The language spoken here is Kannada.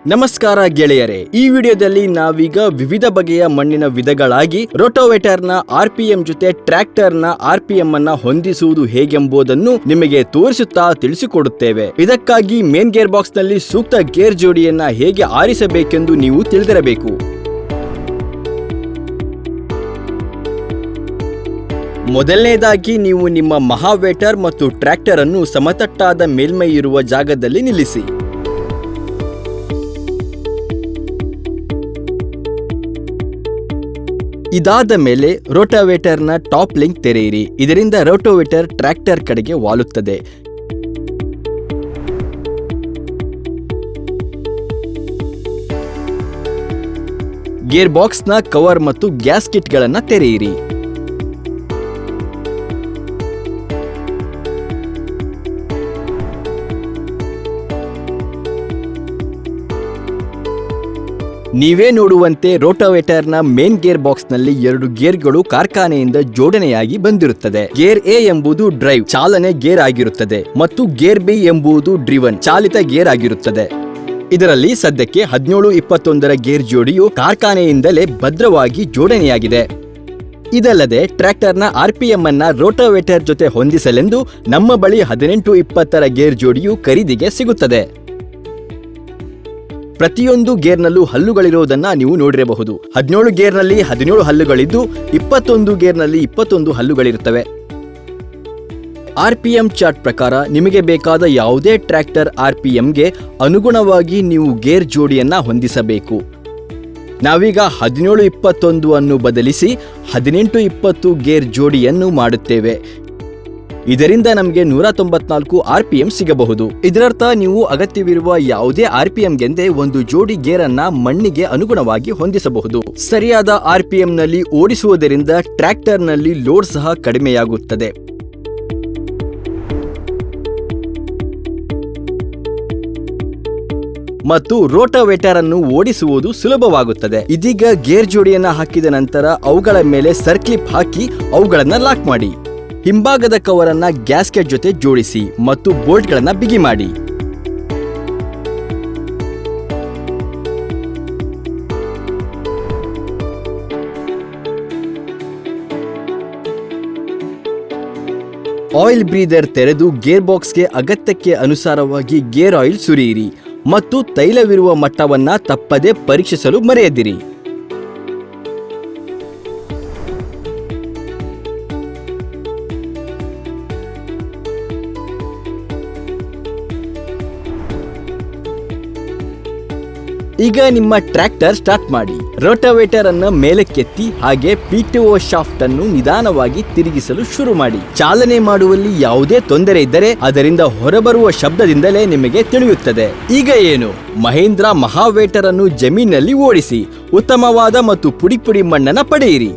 ನಮಸ್ಕಾರ ಗೆಳೆಯರೇ, ಈ ವಿಡಿಯೋದಲ್ಲಿ ನಾವೀಗ ವಿವಿಧ ಬಗೆಯ ಮಣ್ಣಿನ ವಿಧಗಳಾಗಿ ರೋಟೋವೇಟರ್ನ RPM ಜೊತೆ ಟ್ರ್ಯಾಕ್ಟರ್ನ RPM ಅನ್ನ ಹೊಂದಿಸುವುದು ಹೇಗೆಂಬುದನ್ನು ನಿಮಗೆ ತೋರಿಸುತ್ತಾ ತಿಳಿಸಿಕೊಡುತ್ತೇವೆ. ಇದಕ್ಕಾಗಿ ಮೇನ್ ಗೇರ್ ಬಾಕ್ಸ್ ನಲ್ಲಿ ಸೂಕ್ತ ಗೇರ್ ಜೋಡಿಯನ್ನ ಹೇಗೆ ಆರಿಸಬೇಕೆಂದು ನೀವು ತಿಳಿದಿರಬೇಕು. ಮೊದಲನೇದಾಗಿ ನೀವು ನಿಮ್ಮ ಮಹಾವೇಟರ್ ಮತ್ತು ಟ್ರ್ಯಾಕ್ಟರ್ ಅನ್ನು ಸಮತಟ್ಟಾದ ಮೇಲ್ಮೈ ಇರುವ ಜಾಗದಲ್ಲಿ ನಿಲ್ಲಿಸಿ. ಇದಾದ ಮೇಲೆ ರೋಟಾವೇಟರ್ನ ಟಾಪ್ ಲಿಂಕ್ ತೆರೆಯಿರಿ. ಇದರಿಂದ ರೋಟೋವೇಟರ್ ಟ್ರ್ಯಾಕ್ಟರ್ ಕಡೆಗೆ ವಾಲುತ್ತದೆ. ಗೇರ್ ಬಾಕ್ಸ್ನ ಕವರ್ ಮತ್ತು ಗ್ಯಾಸ್ಕೆಟ್ಗಳನ್ನು ತೆರೆಯಿರಿ. ನೀವೇ ನೋಡುವಂತೆ ರೋಟಾವೇಟರ್ನ ಮೇನ್ ಗೇರ್ ಬಾಕ್ಸ್ ನಲ್ಲಿ 2 ಗೇರ್ಗಳು ಕಾರ್ಖಾನೆಯಿಂದ ಜೋಡಣೆಯಾಗಿ ಬಂದಿರುತ್ತದೆ. ಗೇರ್ ಎ ಎಂಬುದು ಡ್ರೈವ್ ಚಾಲನೆ ಗೇರ್ ಆಗಿರುತ್ತದೆ ಮತ್ತು ಗೇರ್ ಬಿ ಎಂಬುದು ಡ್ರಿವನ್ ಚಾಲಿತ ಗೇರ್ ಆಗಿರುತ್ತದೆ. ಇದರಲ್ಲಿ ಸದ್ಯಕ್ಕೆ 17-21 ಗೇರ್ ಜೋಡಿಯು ಕಾರ್ಖಾನೆಯಿಂದಲೇ ಭದ್ರವಾಗಿ ಜೋಡಣೆಯಾಗಿದೆ. ಇದಲ್ಲದೆ ಟ್ರ್ಯಾಕ್ಟರ್ನ RPM ಅನ್ನ ರೋಟಾವೇಟರ್ ಜೊತೆ ಹೊಂದಿಸಲೆಂದು ನಮ್ಮ ಬಳಿ 18-20 ಗೇರ್ ಜೋಡಿಯು ಖರೀದಿಗೆ ಸಿಗುತ್ತದೆ. ಪ್ರತಿಯೊಂದು ಗೇರ್ನಲ್ಲೂ ಹಲ್ಲುಗಳಿರುವುದನ್ನ ನೀವು ನೋಡಿರಬಹುದು. 17 ಗೇರ್ನಲ್ಲಿ 17 ಹಲ್ಲುಗಳಿದ್ದು 21 ಗೇರ್ನಲ್ಲಿ 21 ಹಲ್ಲುಗಳಿರುತ್ತವೆ. RPM ಚಾರ್ಟ್ ಪ್ರಕಾರ ನಿಮಗೆ ಬೇಕಾದ ಯಾವುದೇ ಟ್ರ್ಯಾಕ್ಟರ್ RPMಗೆ ಅನುಗುಣವಾಗಿ ನೀವು ಗೇರ್ ಜೋಡಿಯನ್ನ ಹೊಂದಿಸಬೇಕು. ನಾವೀಗ 17-21 ಅನ್ನು ಬದಲಿಸಿ 18-20 ಗೇರ್ ಜೋಡಿಯನ್ನು ಮಾಡುತ್ತೇವೆ. ಇದರಿಂದ ನಮಗೆ 194 RPM ಸಿಗಬಹುದು. ಇದರರ್ಥ ನೀವು ಅಗತ್ಯವಿರುವ ಯಾವುದೇ RPMಗೆಂದೇ ಒಂದು ಜೋಡಿ ಗೇರ್ ಅನ್ನ ಮಣ್ಣಿಗೆ ಅನುಗುಣವಾಗಿ ಹೊಂದಿಸಬಹುದು. ಸರಿಯಾದ RPM ನಲ್ಲಿ ಓಡಿಸುವುದರಿಂದ ಟ್ರ್ಯಾಕ್ಟರ್ ನಲ್ಲಿ ಲೋಡ್ ಸಹ ಕಡಿಮೆಯಾಗುತ್ತದೆ. ಮತ್ತು ರೋಟಾವೇಟರ್ ಅನ್ನು ಓಡಿಸುವುದು ಸುಲಭವಾಗುತ್ತದೆ. ಇದೀಗ ಗೇರ್ ಜೋಡಿಯನ್ನ ಹಾಕಿದ ನಂತರ ಅವುಗಳ ಮೇಲೆ ಸರ್ಕ್ಲಿಪ್ ಹಾಕಿ ಅವುಗಳನ್ನ ಲಾಕ್ ಮಾಡಿ. ಹಿಂಭಾಗದ ಕವರ್ ಅನ್ನ ಗ್ಯಾಸ್ಕೆಟ್ ಜೊತೆ ಜೋಡಿಸಿ ಮತ್ತು ಬೋಲ್ಟ್ಗಳನ್ನ ಬಿಗಿ ಮಾಡಿ. ಆಯಿಲ್ ಬ್ರೀದರ್ ತೆರೆದು ಗೇರ್ ಬಾಕ್ಸ್ಗೆ ಅಗತ್ಯಕ್ಕೆ ಅನುಸಾರವಾಗಿ ಗೇರ್ ಆಯಿಲ್ ಸುರಿಯಿರಿ ಮತ್ತು ತೈಲವಿರುವ ಮಟ್ಟವನ್ನ ತಪ್ಪದೆ ಪರೀಕ್ಷಿಸಲು ಮರೆಯದಿರಿ. ಈಗ ನಿಮ್ಮ ಟ್ರ್ಯಾಕ್ಟರ್ ಸ್ಟಾರ್ಟ್ ಮಾಡಿ. ರೋಟಾವೇಟರ್ ಅನ್ನು ಮೇಲಕ್ಕೆತ್ತಿ ಹಾಗೆ PTO ಶಾಫ್ಟ್ ಅನ್ನು ನಿಧಾನವಾಗಿ ತಿರುಗಿಸಲು ಶುರು ಮಾಡಿ. ಚಾಲನೆ ಮಾಡುವಲ್ಲಿ ಯಾವುದೇ ತೊಂದರೆ ಇದ್ದರೆ ಅದರಿಂದ ಹೊರಬರುವ ಶಬ್ದದಿಂದಲೇ ನಿಮಗೆ ತಿಳಿಯುತ್ತದೆ. ಈಗ ಏನು, ಮಹೀಂದ್ರ ಮಹಾವೇಟರ್ ಅನ್ನು ಜಮೀನಲ್ಲಿ ಓಡಿಸಿ ಉತ್ತಮವಾದ ಮತ್ತು ಪುಡಿ ಮಣ್ಣನ್ನು ಪಡೆಯಿರಿ.